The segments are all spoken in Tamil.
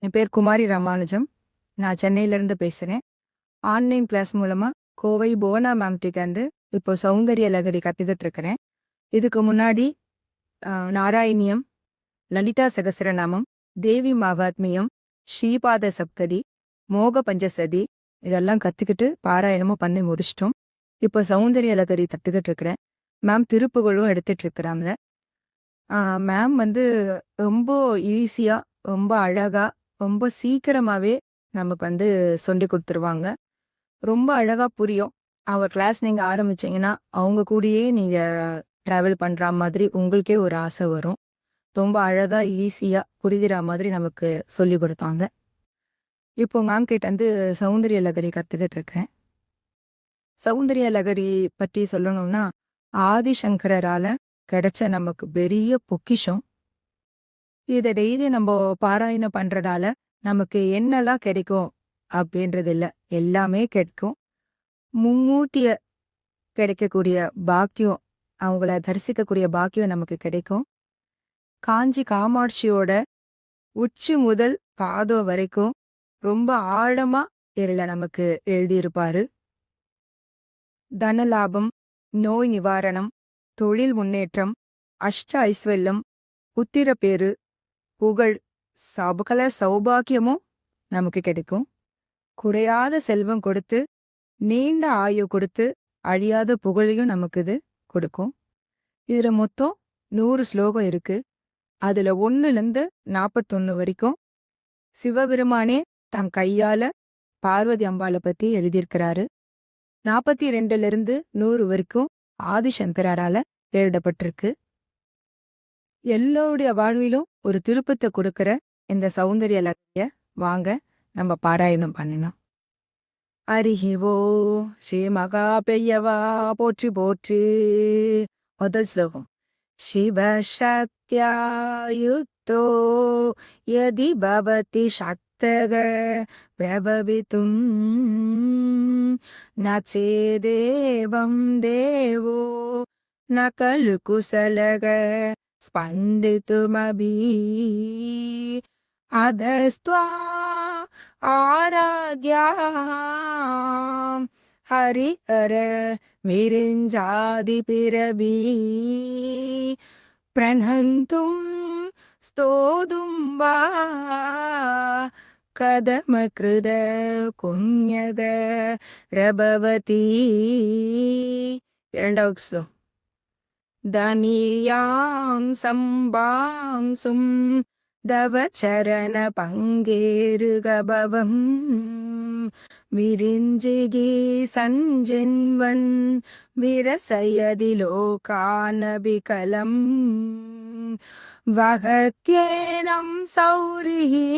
என் பேர் குமாரி ராமானுஜம். நான் சென்னையிலேருந்து பேசுகிறேன். ஆன்லைன் கிளாஸ் மூலமாக கோவை புவனா மேம்கிட்டேருந்து இப்போ சௌந்தரிய லகரி கற்றுக்கிட்டு இருக்கிறேன். இதுக்கு முன்னாடி நாராயணியம், லலிதா சகஸ்ரநாமம், தேவி மகாத்மியம், ஸ்ரீபாத சப்ததி, மோக பஞ்சசதி இதெல்லாம் கற்றுக்கிட்டு பாராயணமும் பண்ணி முடிச்சிட்டோம். இப்போ சௌந்தரிய லகரி கற்றுக்கிட்டு இருக்கிறேன். மேம் திருப்புகழும் எடுத்துட்டு இருக்கிறாங்க. மேம் வந்து ரொம்ப ஈஸியாக, ரொம்ப அழகாக, ரொம்ப சீக்கிரமாகவே நமக்கு வந்து சொல்லி கொடுத்துருவாங்க. ரொம்ப அழகாக புரியும். அவர் கிளாஸ் நீங்கள் ஆரம்பிச்சிங்கன்னா அவங்க கூடயே நீங்கள் ட்ராவல் பண்ணுற மாதிரி உங்களுக்கே ஒரு ஆசை வரும். ரொம்ப அழகாக ஈஸியாக புரிகிற மாதிரி நமக்கு சொல்லி கொடுத்தாங்க. இப்போ மேம் கிட்ட வந்து சௌந்தரிய லகரி கற்றுக்கிட்டு இருக்கேன். சௌந்தரிய லகரி பற்றி சொல்லணும்னா ஆதிசங்கரால் கிடைச்ச நமக்கு பெரிய பொக்கிஷம். இதை டெய்லி நம்ம பாராயணம் பண்ணுறதால நமக்கு என்னெல்லாம் கிடைக்கும் அப்படின்றது இல்லை, எல்லாமே கிடைக்கும். மும்மூட்டிய கிடைக்கக்கூடிய பாக்கியம், அவங்கள தரிசிக்கக்கூடிய பாக்கியம் நமக்கு கிடைக்கும். காஞ்சி காமாட்சியோட உச்சி முதல் பாதம் வரைக்கும் ரொம்ப ஆழமா இதில் நமக்கு எழுதியிருப்பாரு. தனலாபம், நோய் நிவாரணம், தொழில் முன்னேற்றம், அஷ்ட ஐஸ்வர்யம், புத்திரப்பேறு, புகழ், சகல சௌபாக்கியமும் நமக்கு கிடைக்கும். குறையாத செல்வம் கொடுத்து, நீண்ட ஆயு கொடுத்து, அழியாத புகழையும் நமக்கு இது கொடுக்கும். இதில் மொத்தம் 100 ஸ்லோகம் இருக்கு. அதில் 1லேருந்து 41 வரைக்கும் சிவபெருமானே தன் கையால பார்வதி அம்பாளை பற்றி எழுதியிருக்கிறாரு. 42லேருந்து 100 வரைக்கும் ஆதிசங்கரால எழுதப்பட்டிருக்கு. எல்லோருடைய வாழ்விலும் ஒரு திருப்பத்தை கொடுக்கிற இந்த சௌந்தரிய லகரிய வாங்க நம்ம பாராயணம் பண்ணலாம். அரிஹிவோ ஸ்ரீ மகா பெரியவா போற்றி போற்றி. முதல் ஸ்லோகம். சிவசக்தியா யுக்தோ யதி பவதி சக்தக பிரபவிதும் ந சேதேவம் தேவோ ந கலு குசலக ஸ்பந்திதுமபி அதஸ்த்வா ஆராத்யாம் ஹரி ஹர விரிஞ்சாதி பிரபி பிரணந்தும் ஸ்தோதும் வா கதம கிருத குண்யக ரபவதி. இரண்டாவது ஸ்லோகம். தனியாம் சம்பாம்சும் தவச்சரண பங்கேருகபவம் விரிஞ்சிகி சஞ்சென்வன் விரசயதி லோகானபிகலம் வகத்யேனம் சௌரிஹி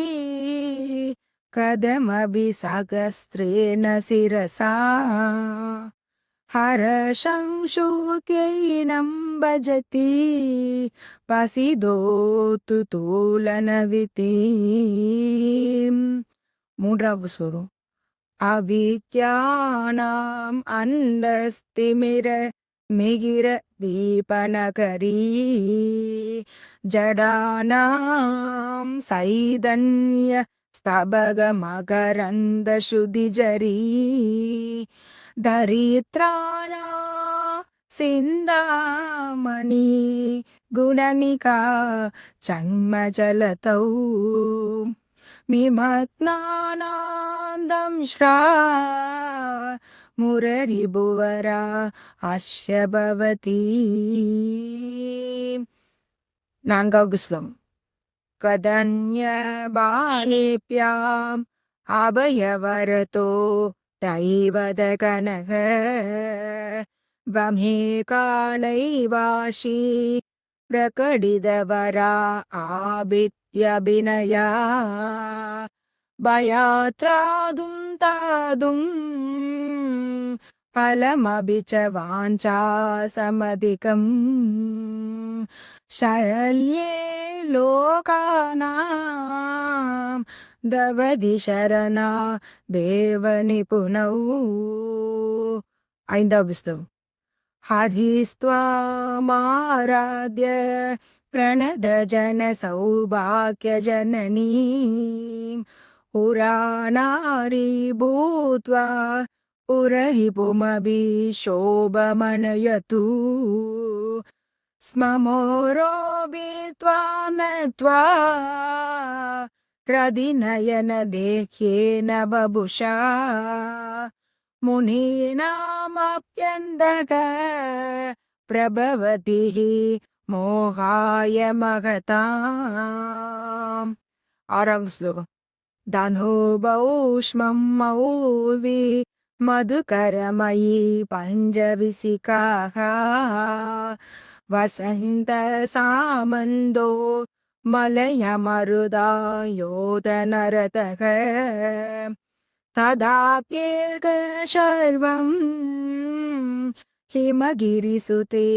கதமபி சகஸ்திரேண சிரசா ஹரசம்சூக்யைனம் பஜதி பசிதோத்து தூலனவிதி. மூன்றாவது ஸ்லோகம். அவித்யானாம் அந்தஸ்திமிர மிகிர தீபநகரி ஜடானாம் சைதன்ய ஸ்தபக மகரந்த சுதிஜரி தரித்ராணா சிந்தாமணி குணனிகா சன்மஜலதௌ மிமக்னானாம் தம்ஸ்ரா முரரிபுவரா அஷ்யபவதி. நான்காவது ஸ்லோகம். கதன்ய பாலேப்யாம் அபயவரதோ தைவத கனக வமே காலைவாஷி பிரகடிதவரா ஆபித்யபினயா பயாத்ராதும் தாதும் பலமபிச்ச வாஞ்சா சமதிகம் சரண்யே லோகானாம் தவதி சரணா தேவனி புனௌ. ஐந்தாவது ஸ்லோகம். ஹரிஸ்த்வாமாராத்ய பிரணத ஜன சௌபாக்ய ஜனனி पुराणारि भूत्वा पुरहि पुमभिशोभमनयतु स्ममोरोऽभित्वा नत्वा रदिनयनदेह्येन बभुषा मुनीनामप्यन्दक प्रभवतिः मोहाय महताम्. ஆறாவது ஸ்லோகம். தனுபௌஷ்மம் மௌவி மதுகரமயி பஞ்சவிசிகாः வசந்த சாமந்தோ மலயமருதாயோதனரதः ததாப்யேக சர்வம் ஹிமகிரிசுதே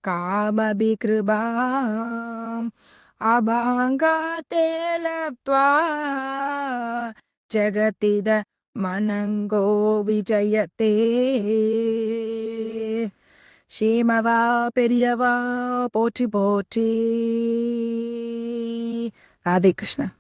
காமபிக்ருபாம் அபாங்காத்தே லப்த்வா ஜகதித மனங்கோ விஜயத்தே. சீமவா பெரியவா போற்றி போற்றி. ராதே கிருஷ்ணா.